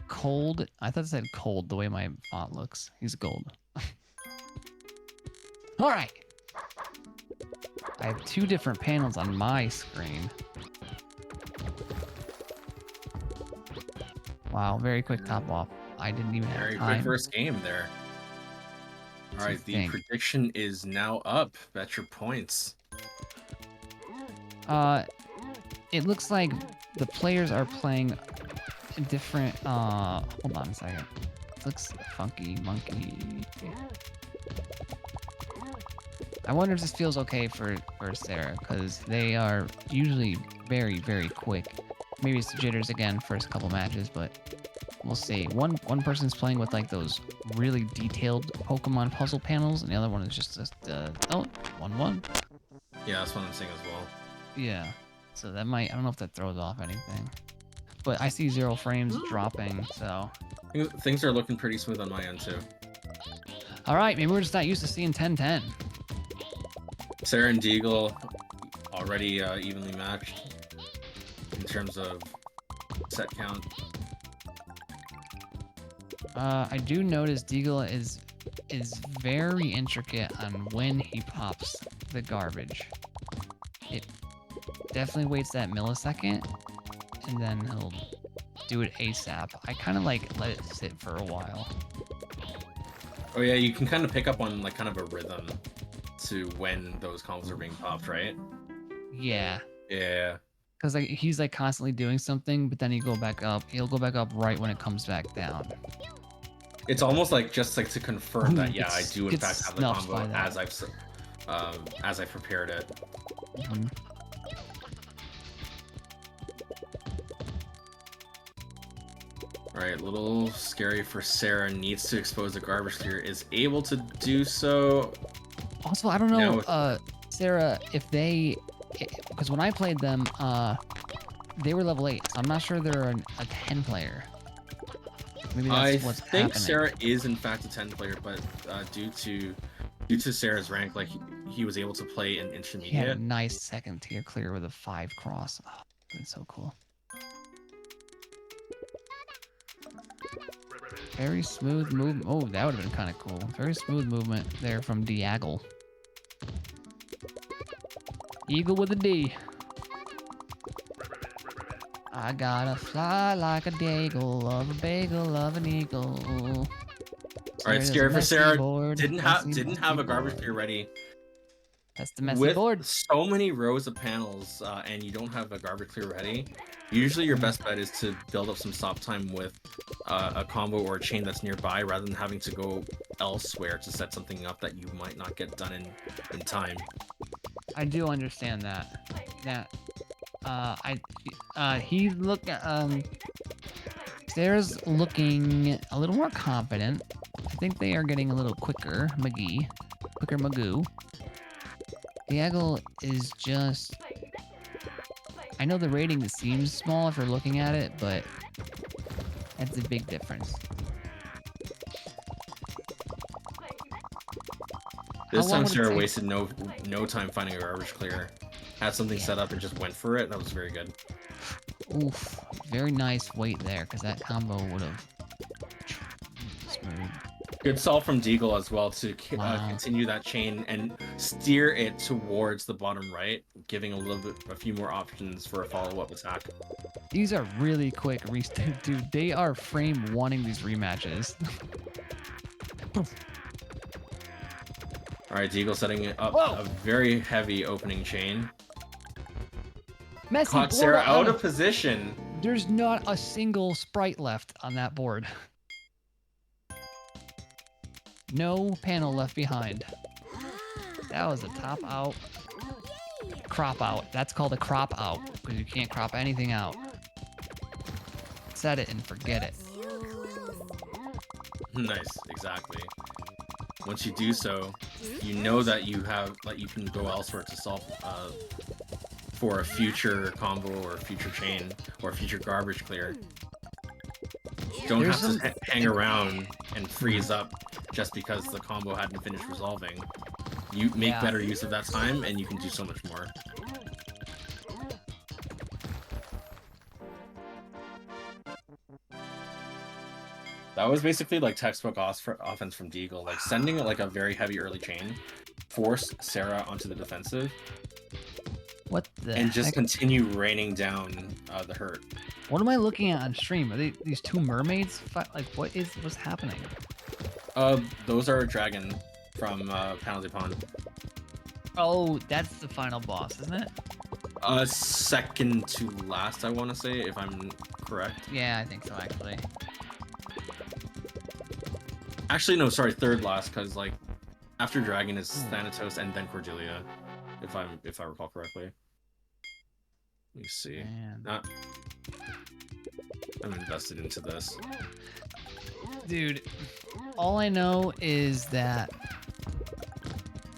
cold. I thought it said cold the way my font looks. He's gold. All right. I have 2 different panels on my screen. Wow, very quick top off. I didn't even have Very time. quick first game there. All right, the prediction is now up. Bet your points. It looks like the players are playing different. Hold on a second. It looks funky, monkey. I wonder if this feels okay for Sera, because they are usually very, very quick. Maybe it's the jitters again, first couple matches, but we'll see. One person's playing with like those really detailed Pokemon puzzle panels, and the other one is just 1-1. Yeah, that's what I'm saying as well. Yeah, so that might, I don't know if that throws off anything, but I see 0 frames dropping, so. Things are looking pretty smooth on my end too. All right, maybe we're just not used to seeing 10-10. Sera and Deagle already evenly matched in terms of set count. I do notice Deagle is very intricate on when he pops the garbage. It definitely waits that millisecond, and then he'll do it ASAP. I kind of like let it sit for a while. Oh yeah, you can kind of pick up on like kind of a rhythm to when those combos are being popped, right? Yeah. Yeah. Because like he's like constantly doing something, but then he'll go back up right when it comes back down. It's almost like just like to confirm that yeah, I do in fact have the combo as I've prepared it. Mm-hmm. All right, a little scary for Sera. Needs to expose the garbage clear. Is able to do so. Also, I don't know, Sera, if because when I played them, they were level 8, so I'm not sure they're a 10 player. Maybe that's what's happening. I think Sera is in fact a 10 player, but due to Sera's rank, like he was able to play an intermediate. He had a nice 2nd tier clear with a 5 cross. Oh, that's so cool. Very smooth movement. Oh, that would have been kind of cool. Very smooth movement there from Deagle. Eagle with a D. I gotta fly like a Deagle, love a bagel, love an eagle. All right, scary for Sera. Didn't have a garbage clear ready. That's the messy board. With so many rows of panels, and you don't have a garbage clear ready, usually your best bet is to build up some stop time with a combo or a chain that's nearby, rather than having to go elsewhere to set something up that you might not get done in time. I do understand that. He look Sera's looking a little more confident. I think they are getting a little quicker, quicker Magoo. Deagle is just, I know the rating seems small if you're looking at it, but that's a big difference. This time Sera wasted no time finding a garbage clear. Had something set up and just went for it. That was very good. Oof, very nice wait there, because that combo would have smooth. Good solve from Deagle as well to continue that chain and steer it towards the bottom right, giving a few more options for a follow-up attack. These are really quick, dude. They are frame wanting these rematches. All right, Deagle setting up a very heavy opening chain. Messy caught Sera out of position. There's not a single sprite left on that board. No panel left behind. That was a top out. Crop out. That's called a crop out, because you can't crop anything out. Set it and forget it. Nice, exactly. Once you do so, you know that you can go elsewhere to solve for a future combo or a future chain or a future garbage clear. Don't have to hang around and freeze up just because the combo hadn't finished resolving. You make better use of that time, and you can do so much more. That was basically like textbook offense from Deagle, like sending like a very heavy early chain, force Sera onto the defensive, What the and just heck? continue raining down the hurt. What am I looking at on stream? Are they these two mermaids? Like, what's happening? Those are a dragon from Penalty Pond. Oh, that's the final boss, isn't it? Second to last, I want to say, if I'm correct. Yeah, I think so, actually. Actually, no, sorry, third last, because like after Dragon is Thanatos and then Cordelia, if I recall correctly. Let me see. Man. I'm invested into this. Dude, all I know is that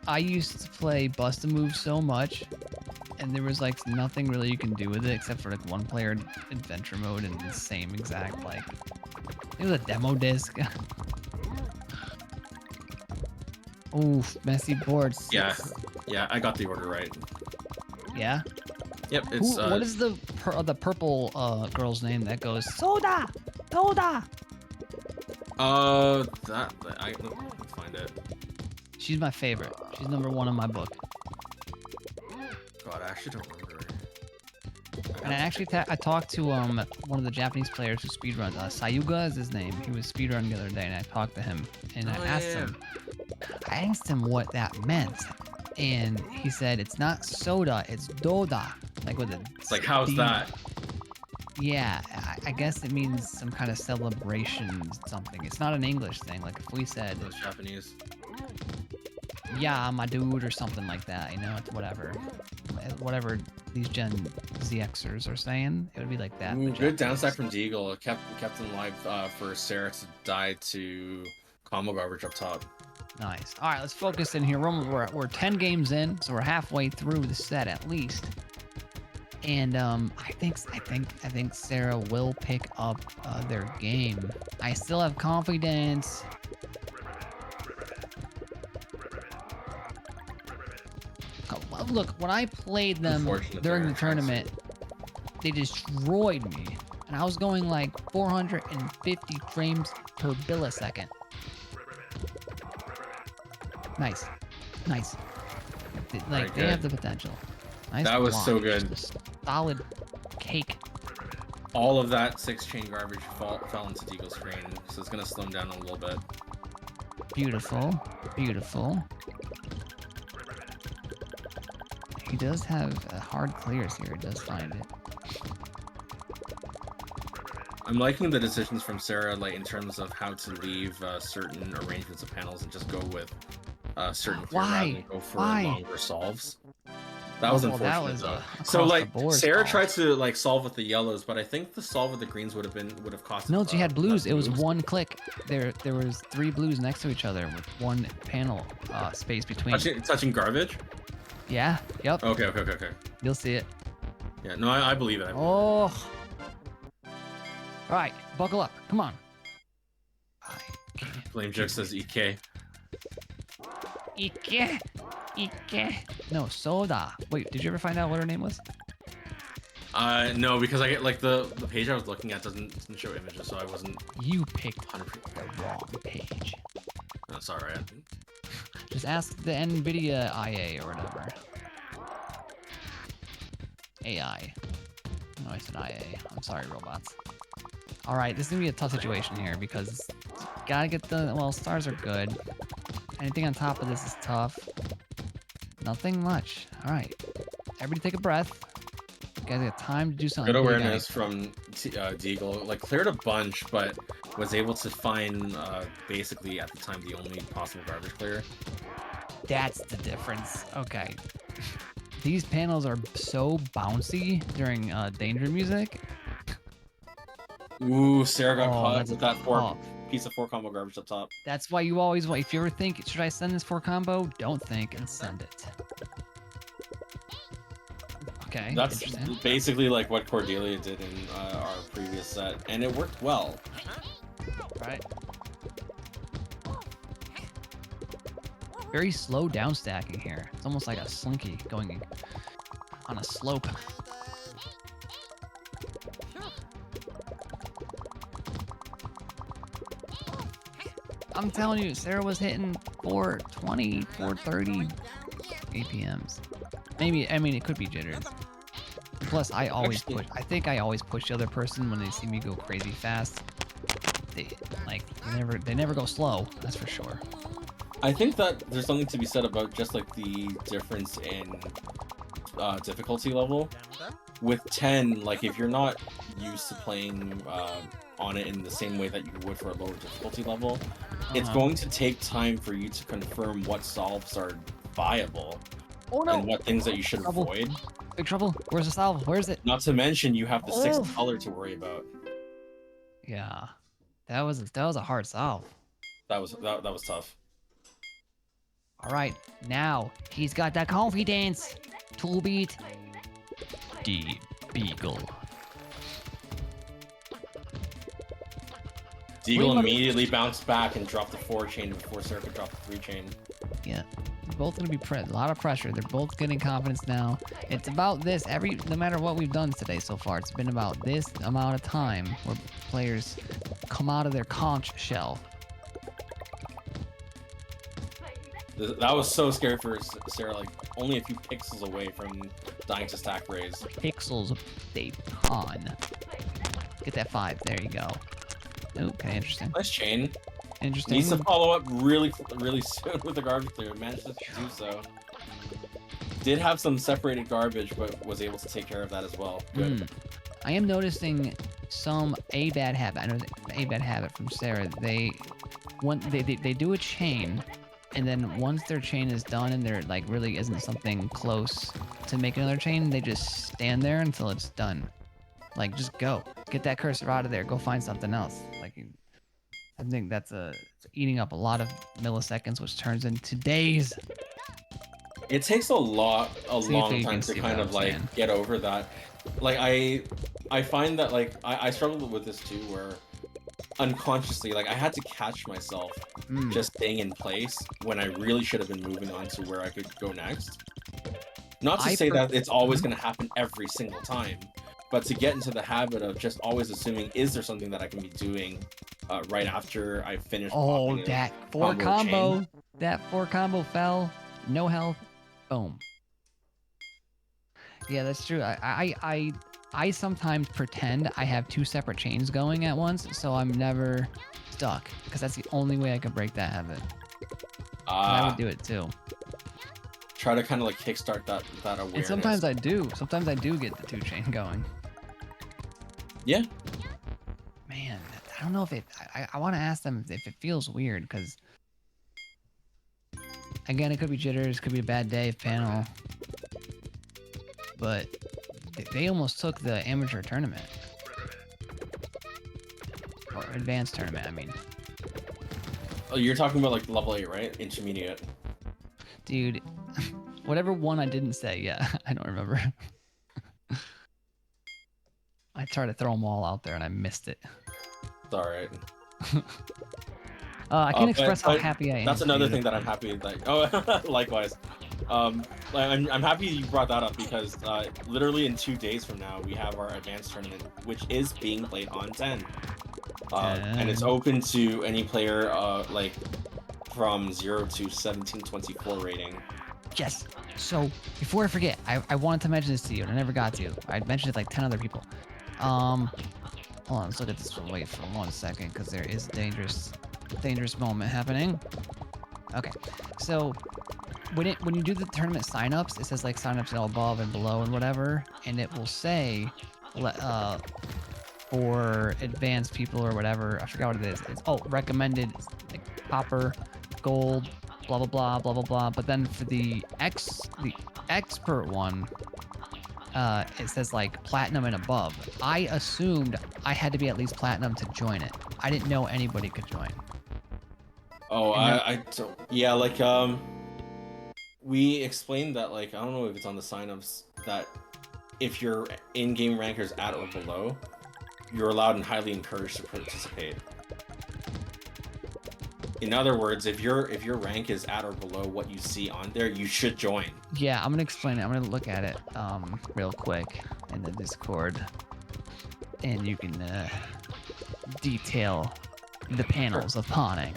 I used to play Bust-A-Move so much, and there was like nothing really you can do with it except for like one player adventure mode and the same exact like it was a demo disc. Oof, messy boards. Yeah, I got the order right. Yeah. Yep, it's. What is the purple girl's name that goes Soda? That I can find it. She's my favorite. She's number 1 in my book. God, I actually don't remember. And I actually I talked to one of the Japanese players who speedruns. Sayuga is his name. He was speedrunning the other day, and I talked to him, and I asked him what that meant, and he said it's not soda, it's doda, like with a. It's like, how's that? Yeah, I guess it means some kind of celebration, something. It's not an English thing. Like if we said. Those Japanese. Yeah, my dude, or something like that. You know, it's whatever these Gen ZXers are saying, it would be like that. Ooh, good downside from Deagle. It kept him alive for Sera to die to combo garbage up top. Nice. All right, let's focus in here. We're 10 games in, so we're halfway through the set at least. And I think Sera will pick up their game. I still have confidence. Look, when I played them during the tournament, they destroyed me. And I was going like 450 frames per millisecond. Nice. Like, they have the potential. Nice. That was so good. Just solid cake. All of that 6-chain garbage fell into Deagle's screen, so it's going to slow him down a little bit. Beautiful. He does have hard clears here. He does find it. I'm liking the decisions from Sera, like in terms of how to leave certain arrangements of panels and just go with certain clear rather than go for longer solves. That was unfortunate. So like Sera tried to like solve with the yellows, but I think the solve with the greens would have cost. No, she had blues. It was one click. There was 3 blues next to each other with one panel space between. Touching garbage. Yeah. Yep. Okay. You'll see it. Yeah. No, I believe it. All right, buckle up. Come on. Flame Joke says EK. Ike. No, Soda. Wait, did you ever find out what her name was? No, because I get like the page I was looking at doesn't show images, so I wasn't. You picked the wrong page. That's all right. Just ask the NVIDIA IA or whatever. AI. No, I said IA. I'm sorry, robots. All right, this is gonna be a tough situation here because gotta get stars are good. Anything on top of this is tough. Nothing much. All right, everybody take a breath. You guys got time to do something. Good awareness from Deagle. Like cleared a bunch, but was able to find basically at the time the only possible garbage clear. That's the difference. Okay. These panels are so bouncy during danger music. Ooh, Sera got caught with that piece of 4 combo garbage up top. That's why you always want. If you ever think, should I send this 4 combo? Don't think and send it. Okay. That's basically like what Cordelia did in our previous set, and it worked well. Right. Very slow down stacking here. It's almost like a slinky going on a slope. I'm telling you, Sarah was hitting 420, 430 APMs. Maybe, I mean, it could be jitters. Plus, I always Actually, push. I think I always push the other person when they see me go crazy fast. They like they never go slow. That's for sure. I think that there's something to be said about just like the difference in difficulty level. With 10, like if you're not used to playing on it in the same way that you would for a lower difficulty level, it's going to take time for you to confirm what solves are viable Oh no! and what things that you should avoid. Big trouble. Where's the solve? Where is it? Not to mention you have the sixth color to worry about. Yeah, that was a hard solve. That was tough. All right, now he's got that confidence. Tool beat. Deagle. Deagle immediately bounced back and dropped the 4 chain before Sera could drop the 3 chain. Yeah, they're both gonna be a lot of pressure. They're both getting confidence now. It's about this no matter what we've done today so far. It's been about this amount of time where players come out of their conch shell. That was so scary for Sera, like only a few pixels away from dying to stack raise. Pixels, they pawn. Get that 5. There you go. Okay, interesting. Nice chain. Interesting. Needs to follow up really soon with the garbage clear. Managed to do so. Did have some separated garbage, but was able to take care of that as well. Good. I am noticing a bad habit. I know a bad habit from Sera. They do a chain, and then once their chain is done and there like really isn't something close to make another chain, they just stand there until it's done. Like, just go. Get that cursor out of there. Go find something else. Like, I think that's it's eating up a lot of milliseconds, which turns into days. It takes a long time to kind of like get over that. Like I find that like I struggled with this too, where unconsciously like I had to catch myself just staying in place when I really should have been moving on to where I could go next. Not to say that it's always going to happen every single time, but to get into the habit of just always assuming, is there something that I can be doing right after I finish? Oh, that 4 combo. Chain. That 4 combo fell. No health. Boom. Yeah, that's true. I sometimes pretend I have 2 separate chains going at once, so I'm never stuck, because that's the only way I can break that habit. I would do it too. Try to kind of like kickstart that awareness. And sometimes I do. Sometimes I do get the 2 chain going. Yeah. Man, I don't know if it. I want to ask them if it feels weird, because again, it could be jitters, could be a bad day of panel, but they almost took the amateur tournament or advanced tournament. I mean. Oh, you're talking about like level 8, right? Intermediate. Dude, whatever one I didn't say, yeah, I don't remember. I tried to throw them all out there and I missed it. It's alright. I can't express how happy I am. That's another thing that I'm happy, like, oh, likewise. I'm happy you brought that up because literally in 2 days from now, we have our advanced tournament, which is being played on 10. And it's open to any player, like, from 0 to 1724 rating. Yes. So before I forget, I wanted to mention this to you, and I never got to. I mentioned it to like 10 other people. Hold on, let's look at this. Wait for 1 second, because there is a dangerous moment happening. Okay, so when you do the tournament signups, it says like signups above and below and whatever, and it will say for advanced people or whatever. I forgot what it is. It's recommended like copper, gold, blah blah blah blah blah blah. But then for the expert one, it says like platinum and above. I assumed I had to be at least platinum to join it. I didn't know anybody could join. Oh, I don't. Yeah, like we explained that, like, I don't know if it's on the signups, that if your in-game rank is at or below, you're allowed and highly encouraged to participate. In other words, if your rank is at or below what you see on there, you should join. Yeah, I'm gonna explain it. I'm gonna look at it real quick in the Discord, and you can detail the panels of pawning.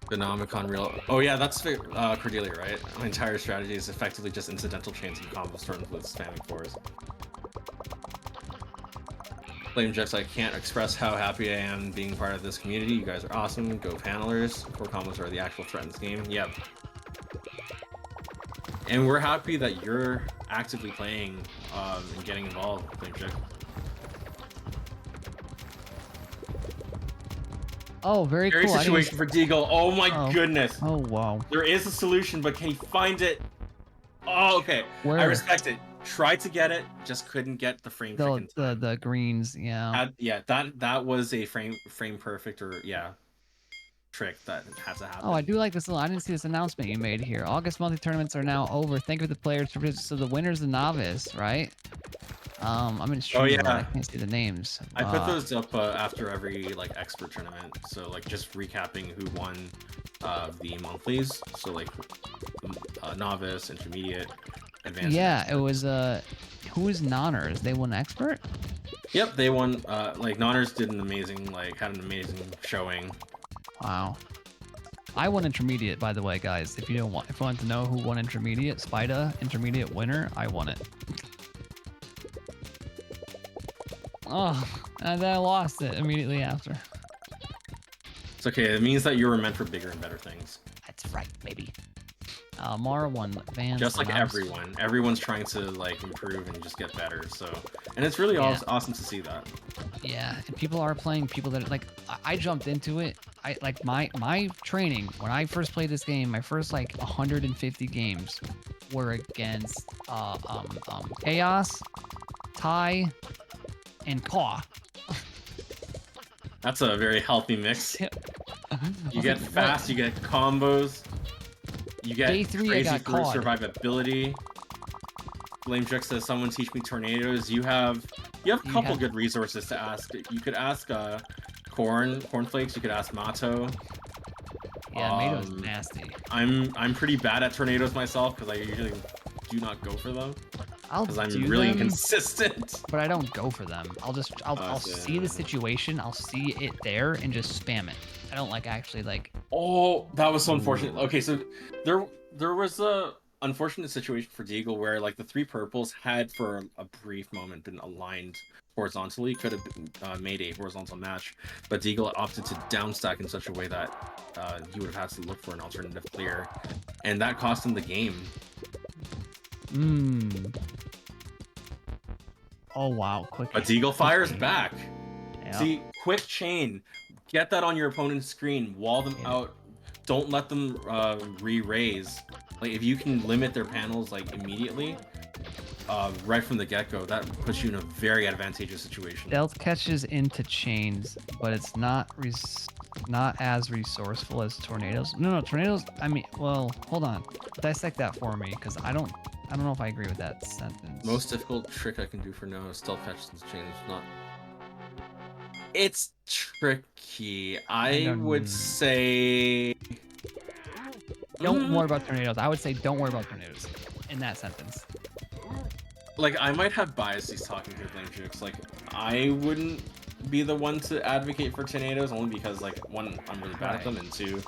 Denomicon real. Oh yeah, that's Cordelia, right? My entire strategy is effectively just incidental chains and combo storms with spamming fours. Flame Jets, I can't express how happy I am being part of this community. You guys are awesome. Go panelers. Core combos are the actual threat in this game. Yep. And we're happy that you're actively playing and getting involved, Flame Jet. Oh, very Scary cool. situation for Deagle. Oh my goodness. Oh, wow. There is a solution, but can he find it? Oh, okay. Where? I respect it. Tried to get it, just couldn't get the frame trick in time. The greens, yeah. Yeah, that was a frame perfect or yeah trick that had to happen. Oh, I do like this little. I didn't see this announcement you made here. August monthly tournaments are now over. Thank you for the players for so the winner's the novice, right? I'm in stream. Oh yeah, I can't see the names. I put those up after every like expert tournament, so like just recapping who won the monthlies. So like novice, intermediate, advanced. Yeah, it was who was Nonners? They won expert. Yep, they won. Like Nonners did an amazing, had an amazing showing. Wow. I won intermediate, by the way, guys. If you want to know who won intermediate, Spida, intermediate winner, I won it. Oh, and then I lost it immediately after. It's okay. It means that you were meant for bigger and better things. That's right, baby. Mara won Vans. Just like everyone. Everyone's trying to like improve and just get better. So, and it's really awesome to see that. Yeah, and people are playing people that like I jumped into it. I like my training when I first played this game. My first like 150 games were against Chaos, Tai, and Paw. That's a very healthy mix. You get fast, you get combos, you get crazy first survivability. Flamejux says, "Someone teach me tornadoes." You have a couple good resources to ask. You could ask Cornflakes. You could ask Mato. Yeah, Mato's nasty. I'm pretty bad at tornadoes myself because I usually do not go for them. Because I'm really inconsistent. But I don't go for them. I'll see the situation. I'll see it there and just spam it. I don't like actually like. Oh, that was so unfortunate. Okay, so there was a unfortunate situation for Deagle where like the three purples had for a brief moment been aligned horizontally, could have made a horizontal match, but Deagle opted to downstack in such a way that he would have had to look for an alternative clear, and that cost him the game. Oh wow, quick. But Deagle fires back. Yep. See, quick chain. Get that on your opponent's screen. Wall them out. Don't let them re-raise. Like if you can limit their panels like immediately, right from the get-go, that puts you in a very advantageous situation. Stealth catches into chains, but it's not as resourceful as tornadoes. No, tornadoes. I mean, well, hold on. Dissect that for me, because I don't know if I agree with that sentence. Most difficult trick I can do for no stealth catches into chains. Not. It's tricky. I would say. Don't worry about tornadoes. I would say don't worry about tornadoes in that sentence. Like, I might have biases talking to Flamejux. Like, I wouldn't be the one to advocate for tornadoes, only because, like, one, I'm really bad at them, and two,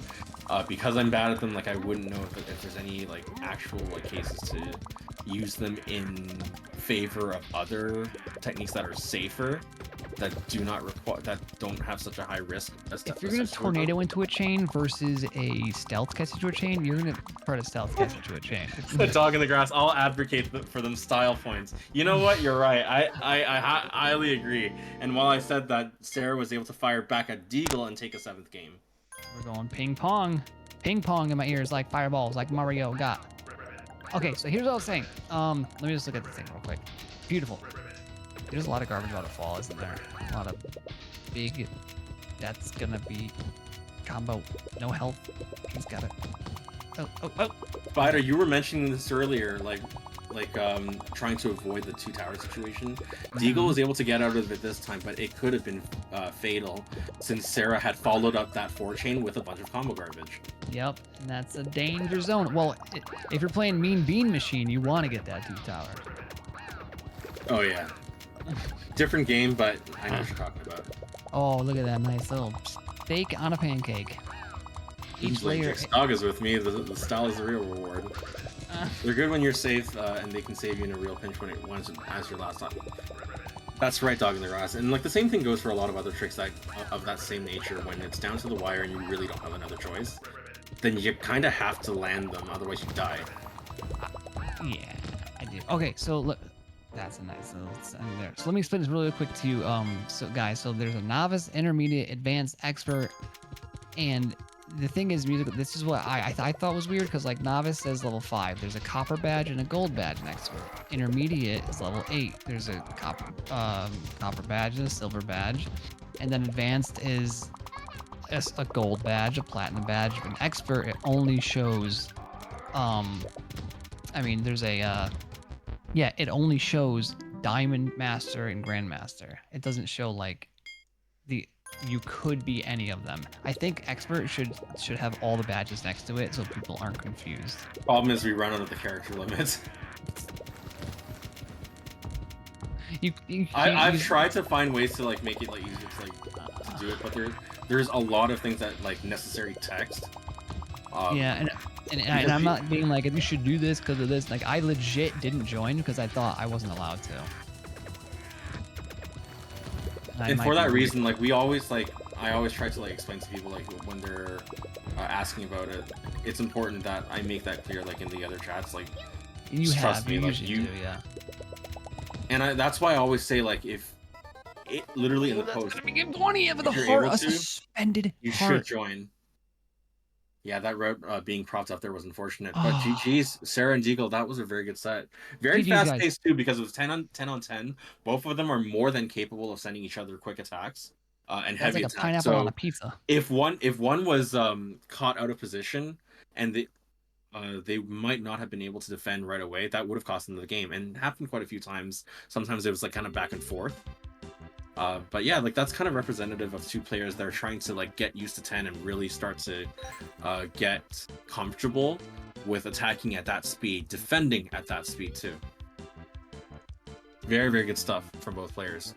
because I'm bad at them, like, I wouldn't know if there's any, like, actual, like, cases to use them in favor of other techniques that are safer, that do not require, that don't have such a high risk. If you're gonna tornado into a chain versus a stealth catch into a chain, you're gonna try to stealth catch into a chain. The dog in the grass. I'll advocate for them style points. You know what? You're right. I highly agree. And while I said that, Sera was able to fire back at Deagle and take a 7th game. We're going ping pong in my ears like fireballs, like Mario got. Okay, so here's what I was saying. Let me just look at this thing real quick. Beautiful. There's a lot of garbage about to fall, isn't there? A lot of big. That's gonna be combo. No health. He's got it. Oh. Spider, you were mentioning this earlier, like trying to avoid the 2 tower situation. Deagle was able to get out of it this time, but it could have been fatal since Sera had followed up that 4 chain with a bunch of combo garbage. Yep, and that's a danger zone. Well, if you're playing Mean Bean Machine, you want to get that 2 tower. Oh yeah. Different game, but I know what you're talking about. Oh, look at that nice little steak on a pancake. each Like layer. Dog is with me. The style is the real reward. They're good when you're safe, and they can save you in a real pinch when it once as your last time. That's right, Dog in the Grass. And like the same thing goes for a lot of other tricks that of that same nature. When it's down to the wire and you really don't have another choice, then you kind of have to land them, otherwise you die. Yeah, I do. Okay, so look, that's a nice little sign there. So let me explain this really quick to you, so guys. So there's a novice, intermediate, advanced, expert, and the thing is, music. This is what I thought was weird because like novice says level 5. There's a copper badge and a gold badge next to it. Intermediate is level 8. There's a copper badge and a silver badge, and then advanced is a gold badge, a platinum badge. An expert, it only shows, I mean, there's a yeah, it only shows Diamond Master and Grandmaster. It doesn't show like you could be any of them. I think Expert should have all the badges next to it so people aren't confused. Problem is we run out of the character limits. I've tried to find ways to like make it like easier to like to do it, but there's a lot of things that like necessary text. Yeah, and I'm not being like you should do this because of this. Like I legit didn't join because I thought I wasn't allowed to. And for that reason, like I always try to like explain to people like when they're asking about it, it's important that I make that clear like in the other chats. Like you trust me, like do, yeah. And that's why I always say like if it literally in the post, gonna be 20 of the heart, a suspended you heart. should join. Yeah, that route being propped up there was unfortunate, but GG's, Sera and Deagle, that was a very good set. Very fast paced too, because it was 10 on 10. Both of them are more than capable of sending each other quick attacks and That's heavy like attacks. A pineapple on a pizza. If one was caught out of position and they might not have been able to defend right away, that would have cost them the game, and it happened quite a few times. Sometimes it was like kind of back and forth. But yeah, like that's kind of representative of two players that are trying to like get used to 10 and really start to get comfortable with attacking at that speed, defending at that speed too. Very, very good stuff from both players.